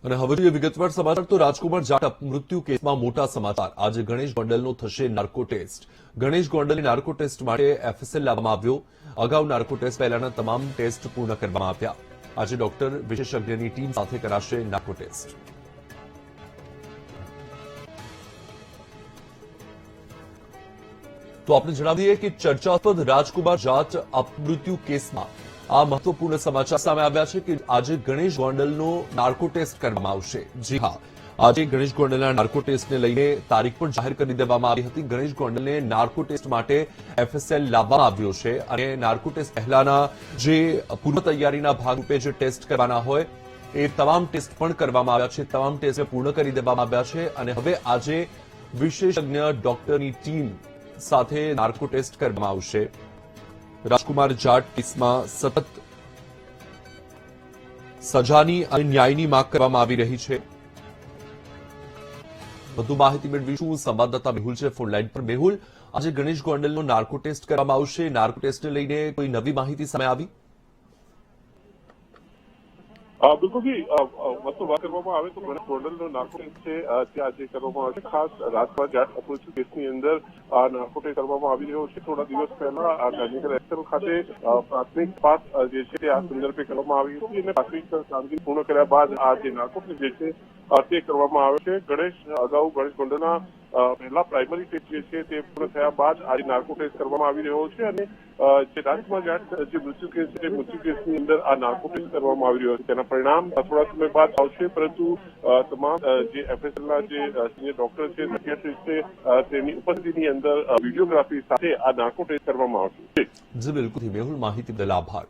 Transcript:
અને હવે જોઈએ વિગતવાર સમાચાર તો રાજકુમાર જાટ મૃત્યુ કેસમાં મોટા સમાચાર। આજે ગણેશ ગોંડલનો થશે નાર્કો ટેસ્ટ। ગણેશ ગોંડલને નાર્કો ટેસ્ટ માટે એફએસએલ લાવવામાં આવ્યો। અગાઉ નાર્કો ટેસ્ટ પહેલાના તમામ ટેસ્ટ પૂર્ણ કરવામાં આવ્યા। આજે ડોક્ટર વિશેષજ્ઞની ટીમ સાથે કરાશે નાર્કો ટેસ્ટ। તો આપણે જણાવીએ કે ચર્ચાસ્પદ રાજકુમાર જાટ અપમૃત્યુ કેસમાં આ મહત્વપૂર્ણ સમાચાર સામે આવ્યા છે કે આજે ગણેશ ગોંડલનો નાર્કો ટેસ્ટ કરવામાં આવશે। જી હા, આજે ગણેશ ગોંડલના નાર્કો ટેસ્ટને લઈને તારીખ પણ જાહેર કરી દેવામાં આવી હતી। ગણેશ ગોંડલને નાર્કો ટેસ્ટ માટે એફએસએલ લાવવામાં આવ્યો છે અને નાર્કો ટેસ્ટ પહેલાના જે પૂર્વ તૈયારીના ભાગરૂપે જે ટેસ્ટ કરવાના હોય એ તમામ ટેસ્ટ પણ કરવામાં આવ્યા છે। તમામ ટેસ્ટ પૂર્ણ કરી દેવામાં આવ્યા છે અને હવે આજે વિશેષજ્ઞ ડોક્ટરની ટીમ સાથે નાર્કો ટેસ્ટ કરવામાં આવશે। રાજકુમાર જાટ કેસમાં સતત સજાની અને ન્યાયની માંગ કરવામાં આવી રહી છે। વધુ માહિતી મેળવીશું સંવાદદાતા મેહુલ છે ફોન લાઈન પર। મેહુલ, આજે ગણેશ ગોંડલનો નાર્કો ટેસ્ટ કરવામાં આવશે। નાર્કો ટેસ્ટને લઈને કોઈ નવી માહિતી સામે આવી? बिल्कुल भी मतलब बात કરવામાં આવે તો ગણેશ ગોંડલનો નાર્કો ટેસ્ટ છે તે આજે કરવામાં આવશે। ખાસ રાજકુમાર જાટ અપમૃત્યુ કેસની અંદર આ નાર્કો ટેસ્ટ કરવામાં આવી રહ્યો છે। થોડા દિવસ પહેલા ગાંધીનગર એક્શન ખાતે પ્રાથમિક તપાસ જે છે તે આ સંદર્ભે કરવામાં આવી હતી અને પ્રાથમિક કામગીરી પૂર્ણ કર્યા બાદ આ જે નાર્કો ટેસ્ટ જે છે તે કરવામાં આવે છે। અગાઉ ગણેશ ગોંડલના પહેલા પ્રાઇમરી ટેસ્ટ જે છે તે પૂર્ણ થયા બાદ આજે નાર્કો ટેસ્ટ કરવામાં આવી રહ્યો છે અને જે રાજકુમાર જાટ જે મૃત્યુ કેસ છે મૃત્યુ કેસની અંદર આ નાર્કો ટેસ્ટ કરવામાં આવી રહ્યો છે। તેના પરિણામ થોડા સમય બાદ આવશે, પરંતુ તમામ જે એફએસએલના જે સિનિયર ડોક્ટર છે, સાયકિયાટ્રિસ્ટ છે, તેની ઉપસ્થિતિની અંદર વિડીયોગ્રાફી સાથે આ નાર્કો ટેસ્ટ કરવામાં આવશે। જી બિલકુલ, મેહુલ, માહિતી બદલ આભાર।